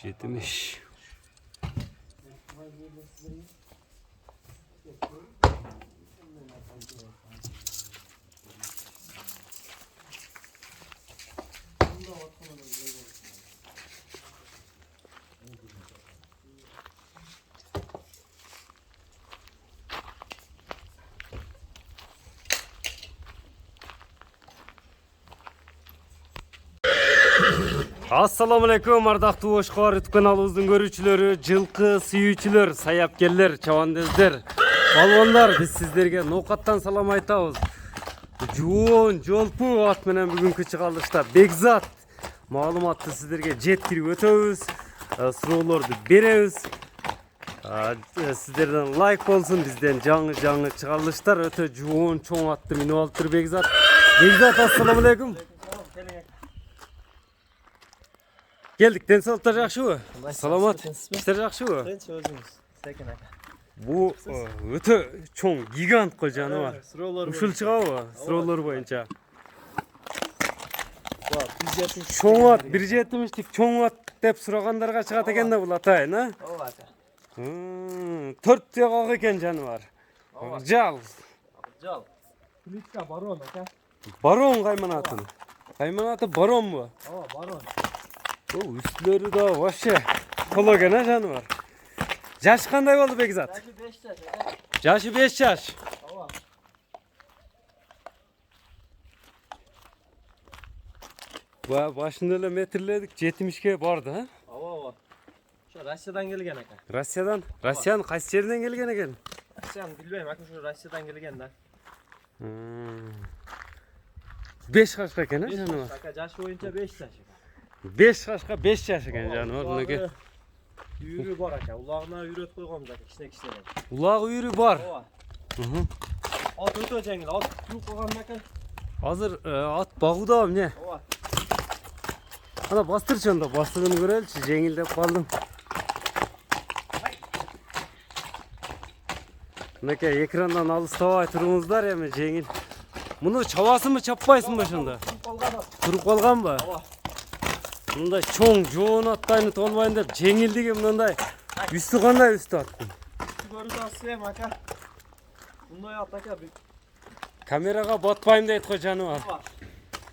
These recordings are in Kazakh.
70. Assalamu alaikum ардактуу Ошкор YouTube каналыбыздын көрүүчүлөрү, жылкы сүйүүчүлөр, саяпкерлер, чабандездер, балбондар, биз сиздерге ноокаттан салам айтабыз. Жоон жолпу ат менен бүгүнкү чыгарылышта Бекзат маалыматты сиздерге жеткирип өтөбүз. Суроолорду беребиз. Сиздерден лайк болсун, бизден жаңы чыгарылыштар өтө жоон чоң атты минип алыптыр Бекзат. Бекзат, ассаламу алейкум. Geldik, денсаулыктар жакшыбы? Саламат, иштер жакшыбы? Тынч өзүңүз, Секен ака. Бу өтө чоң гигант кол жаныбар. Суроолор Ушул чыгабы? Суроолор боюнча. Чоң ат, 1.70'lik чоң ат деп сурагандарга чыгат экен да бул атайын, а? Ооба ака. 4 тегак экен жаныбар. Жал. Кличка Барон ака. Барон кайманатын. Кайманаты Барон бу? Ооба, Барон. Üstlörü da vaşe. Kolo gene canı var. Yaş kanday oldu Bekzat? Yaşı 5 yaş aka. Yaşı 5 yaş. Ооба. Başında öyle metreledik 70'ke vardı ha? Ооба. Şu Rusya'dan gelgen aka. Rusya'dan? Rusya'nın kaç yerinden gelgen eken? Sen bilmeyim aka, şu Rusya'dan gelgen de. 5 kaç eken ha 5 canı var? yaş aka, yaşı boyunca 5 yaş. 5 kaçka 5 yaş eken canı var. Bunu Yürü var aka. Ulağına yürüt koygamız aka, kişine. Ulağı yürü var. Ооба. At ötö jengil, at yürü koygamız aka. Hazır at bağıda ne? Ооба. Ana bastır çanda bastığını görelçi jengildep kaldım. Neke ekrandan alыстабай turumuzlar ya mı jengil? Bunu çabasın mı çappaysın başında? Turup kalgan mı? Ооба. Mınday çoğun joğun attayını tolmayın dep jengildigi mınday. Üstü kanday üstü attın. Görüntü asıyım aka. Bunday at aka. Kameraga batpayım deyit koy canı var.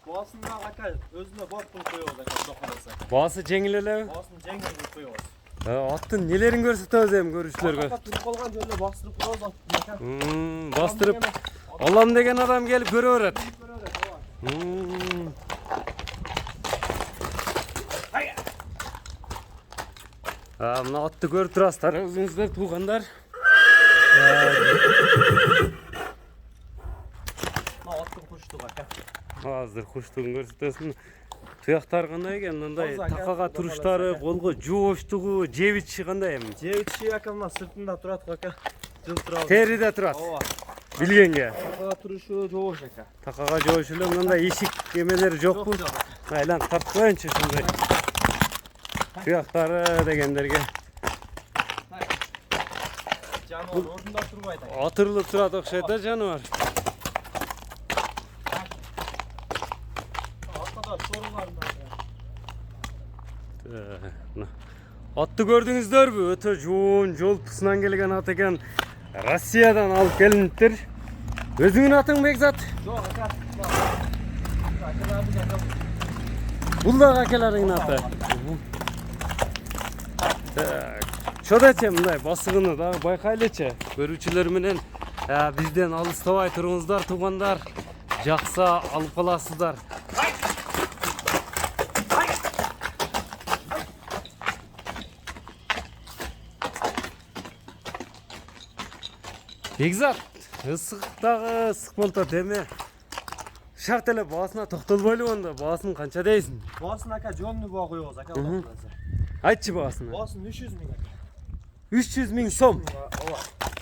Boğazında aka özüne bot bunu koyuyoruz aka dokunursa. Bağısı jengilele mi? Boğazını jengil koyuyoruz. Attın nelerin görsetemiz hem görüşler gör. Aka turup olgan jönde bastırıp koyuyoruz aka. Bastırıp Allah'ım degen adam gelip görüveret. Mına atты көрүп турасыздар, өзүңүздөр туугандар. Мына аттын куштугу ака. Азыр куштугун көрсөтөсүн. Туяктар кандай экен, мындай такага туруштары, колго жооштугу, жебичи кандай эми? Жебичи ака мына сыртында турат ака. Жылтырап. Териде турат. Ооба. Билгенге. Такага турушу жоош ака. Такага жоош эле мындай ишик эмелери жокпу? Айлан тарткойчу ушундай. Туяктары дегендерге. Жаныбар ордунда турбайт ака. Атырылып турат окшойт да жаныбар. Аткада соруларында. Atты көрдүңүздөрбү? Өтө жоон жолпусунан келген ат экен. Россиядан алып келиниптир. Өзүңүн атың Бекзат? Жок ака. Акаларды ака. Бул да акелеріңин аты. Чодачы мындай басыгыны да байкайлычы. Көрүүчүлөр менен бизден алыстабай туруңуздар, туугандар. Жакса алып каласыздар. Бекзат, ысыктагы ысык болот эме. Шарт эле баасына токтолбойлу онда, баасын канча дейсиң? Баасын ака жонну баа коебуз ака. Айтчы баасына. Баасын 300 миң ака. 300 миң сом. Ооба.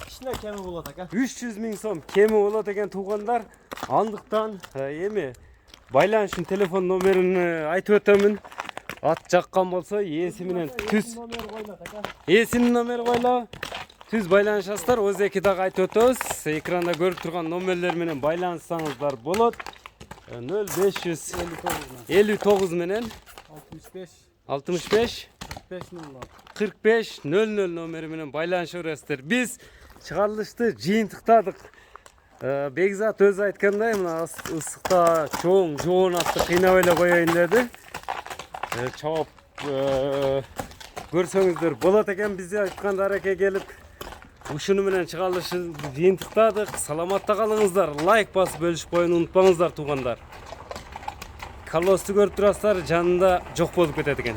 Кичине кеми болот ака. 300 миң сом кеми болот экен туугандар. Андыктан эми байланышын телефон номерин айтып өтөмүн. Ат жаккан болсо ээси менен түз. Ээсинин номери койло. Түз байланышасыздар. Өзеки дагы айтып өтөбүз. Экранда көрүп турган номерлер менен байланышсаңыздар болот. 0559 менен 65 4500 номери менен байланыша бересиздер. Биз чыгарылышты жыйынтыктадык. Бекзат өзү айткандай, мына ысыкта чоң жоон атты кыйнап эле коеюн деди. Чоп көрсөңүздөр болот экен, бизге айткан даракке келип ушуну менен чыгарылышты жыйынтыктадык. Саламатта калыңыздар. Лайк басып бөлүшүп коюуну унутпаңыздар туугандар. Колосты көрүп турасыздар, жанында жок болуп кетет экен.